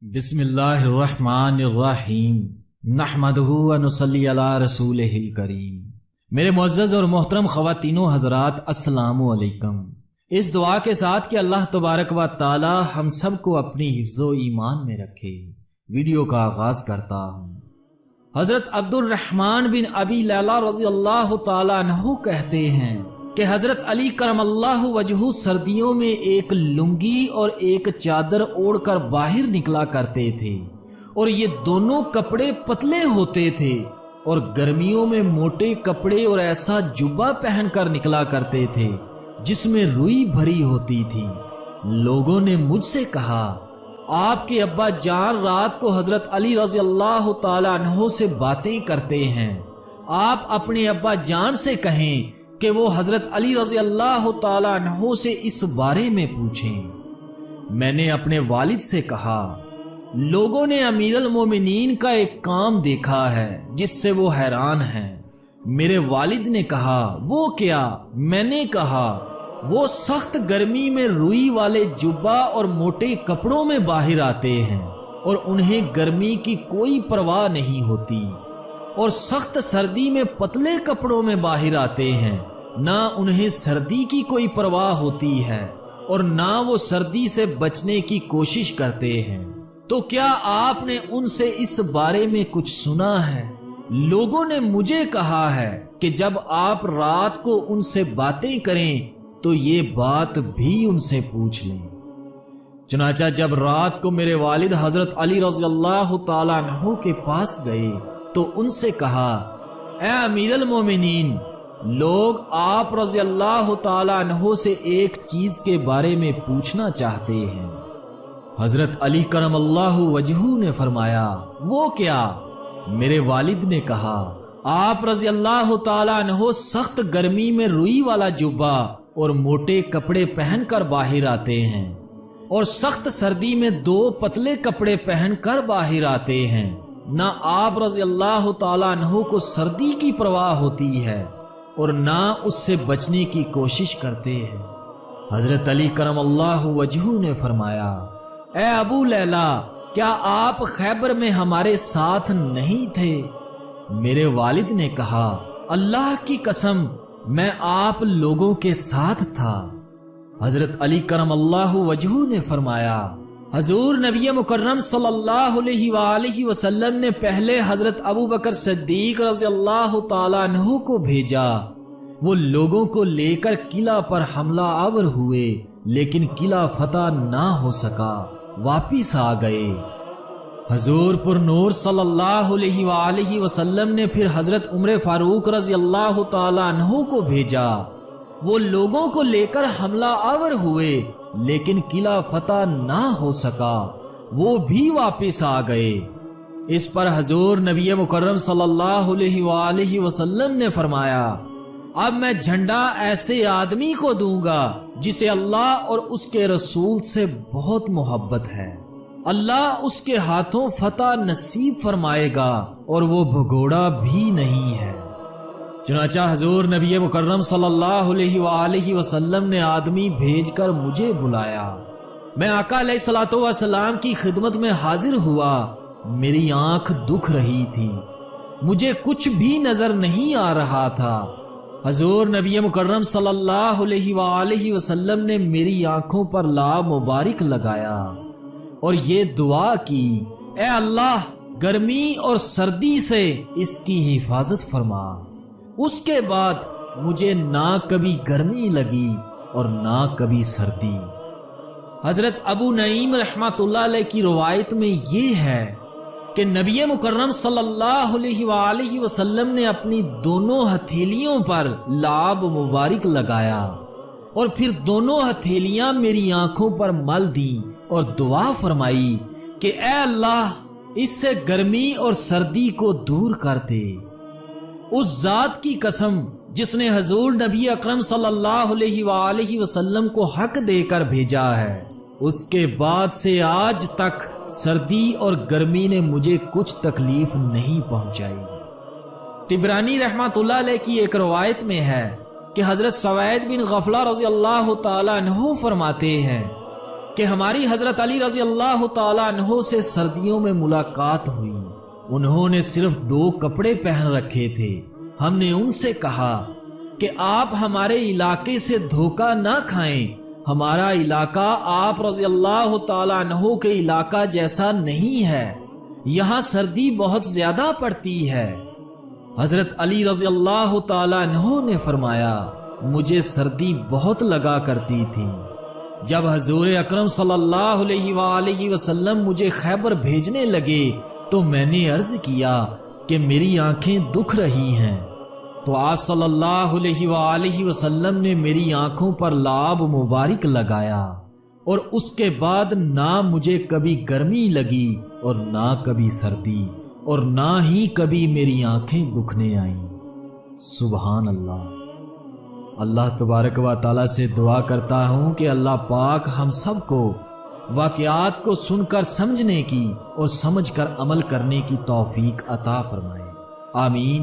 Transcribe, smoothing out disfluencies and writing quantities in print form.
बिस्मिल्लाहिर्रहमानिर्रहीम नहमदुहु व नुसल्ली अला रसूलिहिल करीम। मेरे मुअज़्ज़ज़ और मोहतरम ख़वातीनो हज़रात, अस्सलामु अलैकुम। इस दुआ के साथ कि अल्लाह तबारक व ताला हम सब को अपनी हिफ्ज़ो ईमान में रखे, वीडियो का आगाज करता हूँ। हज़रत अब्दुर्रहमान बिन अबी लैला रज़ियल्लाहु ताला अन्हु कहते हैं कि हज़रत अली करमल्लाहु वजहू सर्दियों में एक लुंगी और एक चादर ओढ़कर बाहर निकला करते थे और ये दोनों कपड़े पतले होते थे, और गर्मियों में मोटे कपड़े और ऐसा जुब्बा पहनकर निकला करते थे जिसमें रुई भरी होती थी। लोगों ने मुझसे कहा, आपके अब्बा जान रात को हज़रत अली रज़ियल्लाहु ताला अन्हु से बातें करते हैं, आप अपने अब्बा जान से कहें कि वो हजरत अली रज़ी अल्लाह ताला अन्हु से इस बारे में पूछें। मैंने अपने वालिद से कहा, लोगों ने अमीरुल मोमिनीन का एक काम देखा है जिससे वो हैरान हैं। मेरे वालिद ने कहा, वो क्या? मैंने कहा, वो सख्त गर्मी में रुई वाले जुब्बा और मोटे कपड़ों में बाहर आते हैं और उन्हें गर्मी की कोई परवाह नहीं होती, और सख्त सर्दी में पतले कपड़ों में बाहर आते हैं, ना उन्हें सर्दी की कोई परवाह होती है और ना वो सर्दी से बचने की कोशिश करते हैं। तो क्या आपने उनसे इस बारे में कुछ सुना है? लोगों ने मुझे कहा है कि जब आप रात को उनसे बातें करें तो ये बात भी उनसे पूछ लें। चुनाचा जब रात को मेरे वालिद हजरत अली रज़ियल्लाहु ताला अन्हु के पास गए तो उनसे कहा, ए अमीरुल मोमिनीन, लोग आप रज़ियल्लाहु ताला अन्हु से एक चीज के बारे में पूछना चाहते हैं। हजरत अली करमल्लाहु वजहू ने फरमाया, वो क्या? मेरे वालिद ने कहा, आप रज़ियल्लाहु ताला अन्हु सख्त गर्मी में रुई वाला जुब्बा और मोटे कपड़े पहनकर बाहर आते हैं और सख्त सर्दी में दो पतले कपड़े पहनकर बाहर आते हैं। ना आप रज़ियल्लाहु ताला अन्हु को सर्दी की परवाह होती है और ना उससे बचने की कोशिश करते हैं। हजरत अली करमल्लाहु वजहू ने फरमाया, ए अबू लैला, क्या आप खैबर में हमारे साथ नहीं थे? मेरे वालिद ने कहा, अल्लाह की कसम, मैं आप लोगों के साथ था। हजरत अली करमल्लाहु वजहू ने फरमाया, हजूर नबी मुकर्रम सल्लल्लाहु अलैहि वसल्लम ने पहले हजरत अबू बकर सिद्दीक रज़ियल्लाहु ताला अन्हु को भेजा। वो लोगों को लेकर किला पर हमला आवर हुए, लेकिन किला फतह ना हो सका, वापिस आ गए। हजूर पुर नूर सल्लल्लाहु अलैहि वसल्लम ने फिर हजरत उमर फारूक रज़ियल्लाहु ताला अन्हु को भेजा। वो लोगों को लेकर हमला आवर हुए, लेकिन किला फतह ना हो सका, वो भी वापिस आ गए। इस पर हजूर नबी मुकर्रम सल्लल्लाहु अलैहि वसल्लम ने फरमाया, अब मैं झंडा ऐसे आदमी को दूंगा जिसे अल्लाह और उसके रसूल से बहुत मोहब्बत है। अल्लाह उसके हाथों फतह नसीब फरमाएगा और वो भगोड़ा भी नहीं है। चुनाचा हजूर नबी मुकर्रम सल्लल्लाहु अलैहि वसल्लम ने आदमी भेजकर मुझे बुलाया। मैं आका अलैहिस्सलातु वस्सलाम की खिदमत में हाजिर हुआ। मेरी आंख दुख रही थी, मुझे कुछ भी नजर नहीं आ रहा था। हजूर नबी मुकर्रम सल्लल्लाहु अलैहि वसल्लम ने मेरी आंखों पर ला मुबारक लगाया और ये दुआ की, ए अल्लाह, गर्मी और सर्दी से इसकी हिफाजत फरमा। उसके बाद मुझे ना कभी गर्मी लगी और ना कभी सर्दी। हजरत अबू नईम रहमतुल्लाह अलैह की रवायत में ये है कि नबी मुकर्रम सल्लल्लाहु अलैहि वसल्लम ने अपनी दोनों हथेलियों पर लाब मुबारक लगाया और फिर दोनों हथेलियां मेरी आंखों पर मल दी और दुआ फरमाई कि ए अल्लाह, इससे गर्मी और सर्दी को दूर कर दे। उस जात की कसम जिसने हजूर नबी अकरम सल्लल्लाहु अलैहि वसल्लम को हक देकर भेजा है, उसके बाद से आज तक सर्दी और गर्मी ने मुझे कुछ तकलीफ नहीं पहुंचाई। तिबरानी रहमतुल्लाह अलैह की एक रवायत में है कि हजरत सवैद बिन गफला रज़ियल्लाहु ताला अन्हु फरमाते हैं کہ ہماری حضرت علی رضی اللہ تعالیٰ عنہ سے سردیوں میں ملاقات ہوئی۔ انہوں نے صرف 2 کپڑے پہن رکھے تھے۔ ہم نے ان سے کہا کہ آپ ہمارے علاقے سے دھوکہ نہ کھائیں، ہمارا علاقہ آپ رضی اللہ تعالیٰ عنہ کے علاقہ جیسا نہیں ہے، یہاں سردی بہت زیادہ پڑتی ہے۔ حضرت علی رضی اللہ تعالیٰ عنہ نے فرمایا، مجھے سردی بہت لگا کرتی تھی۔ جب حضور اکرم صلی اللہ علیہ وآلہ وسلم مجھے خیبر بھیجنے لگے تو میں نے عرض کیا کہ میری آنکھیں دکھ رہی ہیں، تو آپ صلی اللہ علیہ وآلہ وسلم نے میری آنکھوں پر لعاب مبارک لگایا، اور اس کے بعد نہ مجھے کبھی گرمی لگی اور نہ کبھی سردی، اور نہ ہی کبھی میری آنکھیں دکھنے آئیں۔ سبحان اللہ۔ اللہ تبارک و تعالیٰ سے دعا کرتا ہوں کہ اللہ پاک ہم سب کو واقعات کو سن کر سمجھنے کی اور سمجھ کر عمل کرنے کی توفیق عطا فرمائے، آمین۔